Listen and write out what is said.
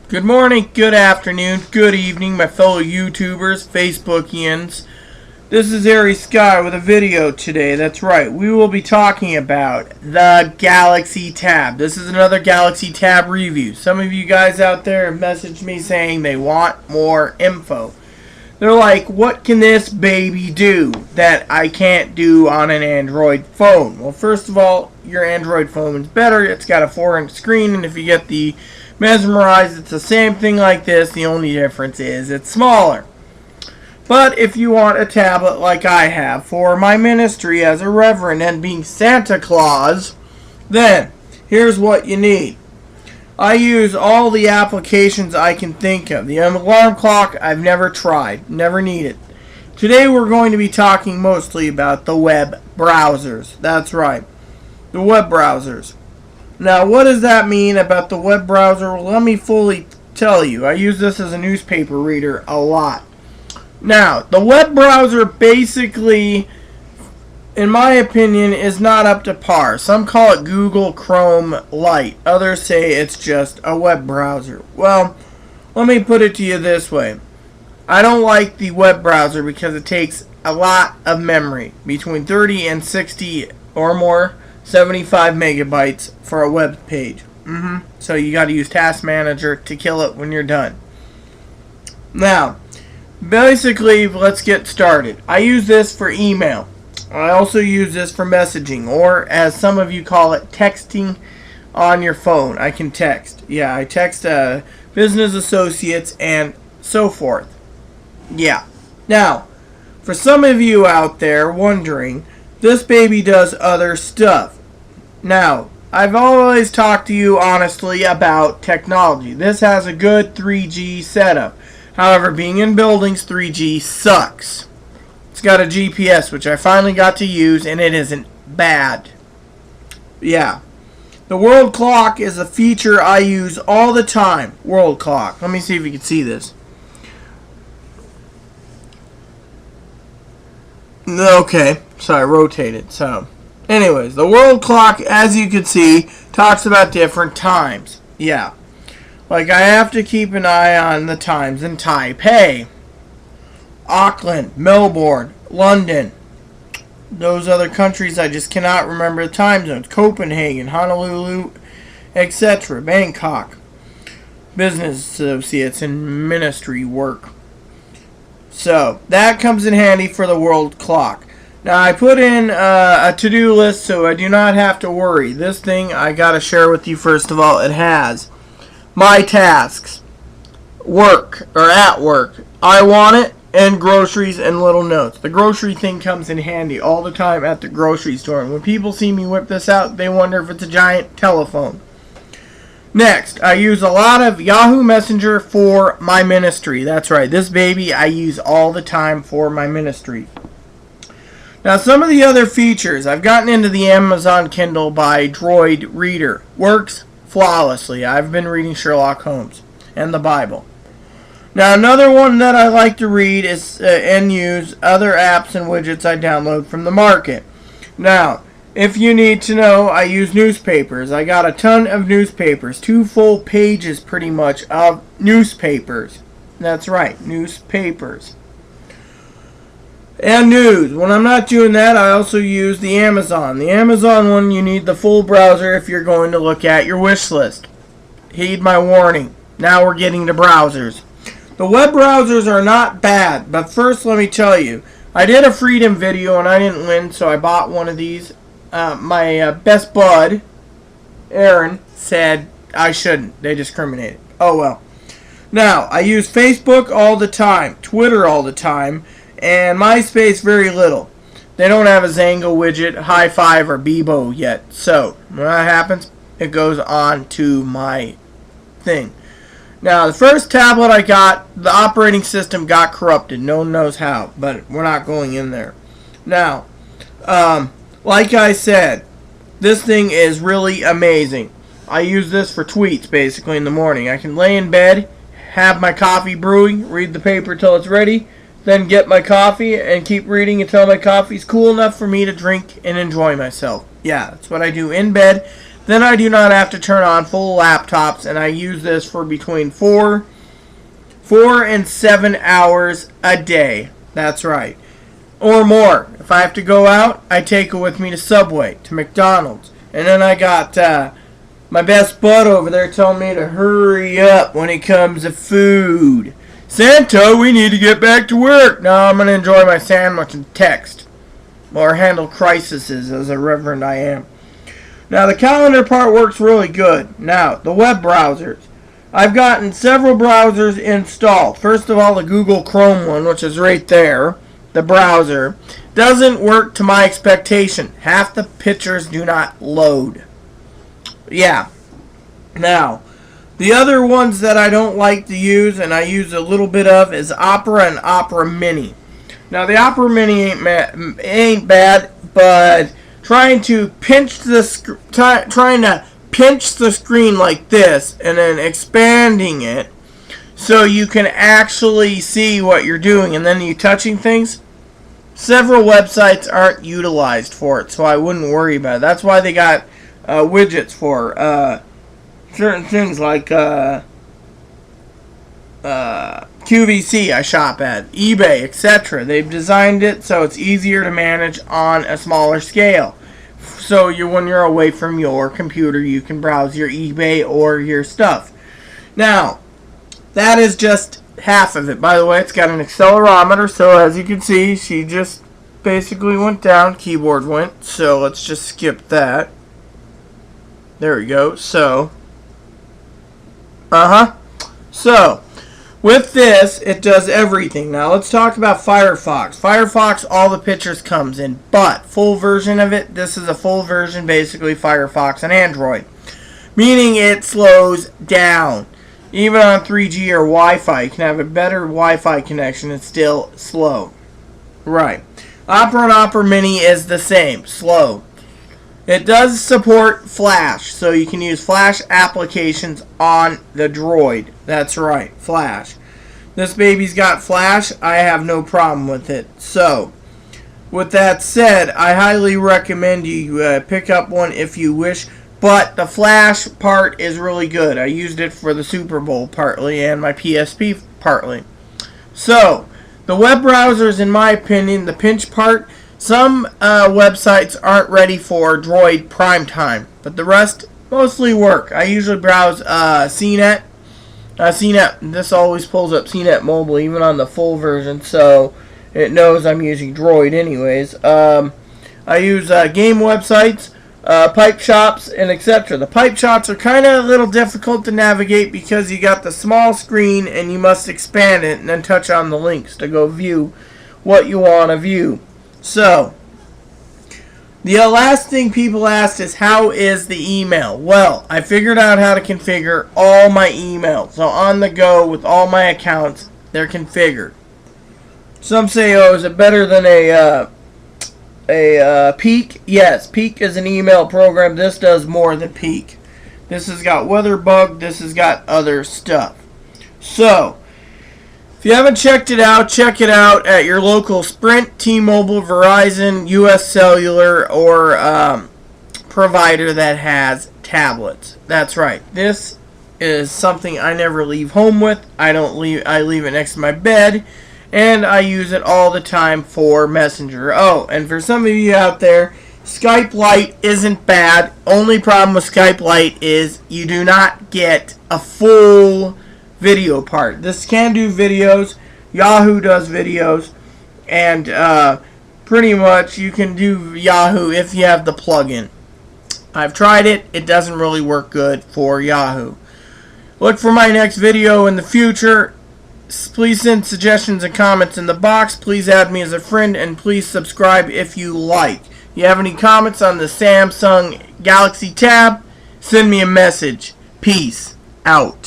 Good morning, good afternoon, good evening, my fellow YouTubers, Facebookians. This is Aries Sky with a video today. That's right, we will be talking about the Galaxy Tab. This is another Galaxy Tab review. Some of you guys out there have messaged me saying they want more info. They're like, what can this baby do that I can't do on an Android phone? Well, first of all, your Android phone is better. It's got a 4-inch screen, and if you get the Mesmerize, it's the same thing like this. The only difference is it's smaller. But if you want a tablet like I have for my ministry as a reverend and being Santa Claus, then here's what you need. I use all the applications I can think of. The alarm clock, I've never tried, never needed. Today we're going to be talking mostly about the web browsers. That's right, the web browsers. Now, what does that mean about the web browser? Well, let me fully tell you. I use this as a newspaper reader a lot. Now, the web browser basically, in my opinion, is not up to par. Some call it Google Chrome Lite. Others say it's just a web browser. Well, let me put it to you this way. I don't like the web browser because it takes a lot of memory, between 30 and 60 or more. 75 megabytes for a web page. So you got to use Task Manager to kill it when you're done. Now, basically, let's get started. I use this for email. I also use this for messaging, or as some of you call it, texting on your phone. I can text. Yeah, I text business associates and so forth. Yeah. Now, for some of you out there wondering, this baby does other stuff. Now, I've always talked to you honestly about technology. This has a good 3G setup. However, being in buildings, 3G sucks. It's got a GPS, which I finally got to use, and it isn't bad. Yeah. The world clock is a feature I use all the time. World clock. Let me see if you can see this. Okay. So I rotated. So, anyways, the world clock, as you can see, talks about different times. Yeah. Like, I have to keep an eye on the times in Taipei, Auckland, Melbourne, London. Those other countries, I just cannot remember the time zones. Copenhagen, Honolulu, etc. Bangkok. Business associates and ministry work. So, that comes in handy for the world clock. Now, I put in a to-do list so I do not have to worry. This thing, I got to share with you first of all, it has my tasks, work, or at work, I want it, and groceries and little notes. The grocery thing comes in handy all the time at the grocery store. And when people see me whip this out, they wonder if it's a giant telephone. Next, I use a lot of Yahoo Messenger for my ministry. That's right, this baby I use all the time for my ministry. Now, some of the other features, I've gotten into the Amazon Kindle by Droid Reader. Works flawlessly. I've been reading Sherlock Holmes and the Bible. Now, another one that I like to read is and use other apps and widgets I download from the market. Now, if you need to know, I use newspapers. I got a ton of newspapers. 2 full pages, pretty much, of newspapers. That's right, newspapers. And news. When I'm not doing that, I also use the Amazon. The Amazon one, you need the full browser if you're going to look at your wish list. Heed my warning. Now we're getting to browsers. The web browsers are not bad, but first let me tell you, I did a Freedom video and I didn't win, so I bought one of these. My best bud, Aaron, said I shouldn't. They discriminated. Oh well. Now, I use Facebook all the time, Twitter all the time, and MySpace very little. They don't have a Zango widget, High Five, or Bebo yet. So, when that happens, it goes on to my thing. Now, the first tablet I got, the operating system got corrupted. No one knows how, but we're not going in there. Now, like I said, this thing is really amazing. I use this for tweets, basically, in the morning. I can lay in bed, have my coffee brewing, read the paper till it's ready, then get my coffee and keep reading until my coffee's cool enough for me to drink and enjoy myself. Yeah, that's what I do in bed. then I do not have to turn on full laptops, and I use this for between 4 and 7 hours a day. That's right. Or more. If I have to go out, I take it with me to Subway, to McDonald's. And then I got my best bud over there telling me to hurry up when it comes to food. Santa, we need to get back to work. No, I'm going to enjoy my sandwich and text. Or handle crises as a reverend I am. Now, the calendar part works really good. Now, the web browsers. I've gotten several browsers installed. First of all, the Google Chrome one, which is right there. The browser. Doesn't work to my expectation. Half the pictures do not load. Yeah. Now, the other ones that I don't like to use, and I use a little bit of, is Opera and Opera Mini. Now, the Opera Mini ain't bad, but trying to pinch the screen like this and then expanding it so you can actually see what you're doing, and then you touching things. Several websites aren't utilized for it, so I wouldn't worry about it. That's why they got widgets for certain things like QVC I shop at, eBay, etc. They've designed it so it's easier to manage on a smaller scale. So when you're away from your computer, you can browse your eBay or your stuff. Now, that is just half of it. By the way, it's got an accelerometer, so as you can see, she just basically went down, keyboard went, so let's just skip that. There we go. So, so, with this, it does everything. Now, let's talk about Firefox. Firefox, all the pictures comes in, but full version of it, this is a full version, basically Firefox and Android. Meaning it slows down. Even on 3G or Wi-Fi, you can have a better Wi-Fi connection, it's still slow. Right. Opera and Opera Mini is the same, slow. It does support Flash, so you can use Flash applications on the Droid. That's right, Flash. This baby's got Flash. I have no problem with it. So, with that said, I highly recommend you pick up one if you wish. But the Flash part is really good. I used it for the Super Bowl partly and my PSP partly. So, the web browsers, in my opinion, the pinch part, some websites aren't ready for Droid Primetime, but the rest mostly work. I usually browse CNET. CNET, this always pulls up CNET Mobile, even on the full version, so it knows I'm using Droid anyways. I use game websites, pipe shops, and etc. The pipe shops are kind of a little difficult to navigate because you got the small screen and you must expand it and then touch on the links to go view what you want to view. So, the last thing people asked is, how is the email? Well, I figured out how to configure all my emails. So on the go with all my accounts, they're configured. Some say, oh, is it better than a Peak? Yes, Peak is an email program. This does more than Peak. This has got WeatherBug. This has got other stuff. So, if you haven't checked it out, check it out at your local Sprint, T-Mobile, Verizon, US Cellular, or provider that has tablets. That's right. This is something I never leave home with. I leave it next to my bed, and I use it all the time for Messenger. Oh, and for some of you out there, Skype Lite isn't bad. Only problem with Skype Lite is you do not get a full video part. This can do videos. Yahoo does videos, and pretty much you can do Yahoo if you have the plugin. I've tried it. It doesn't really work good for Yahoo. Look for my next video in the future. Please send suggestions and comments in the box. Please add me as a friend, and please subscribe if you like. If you have any comments on the Samsung Galaxy Tab, send me a message. Peace out.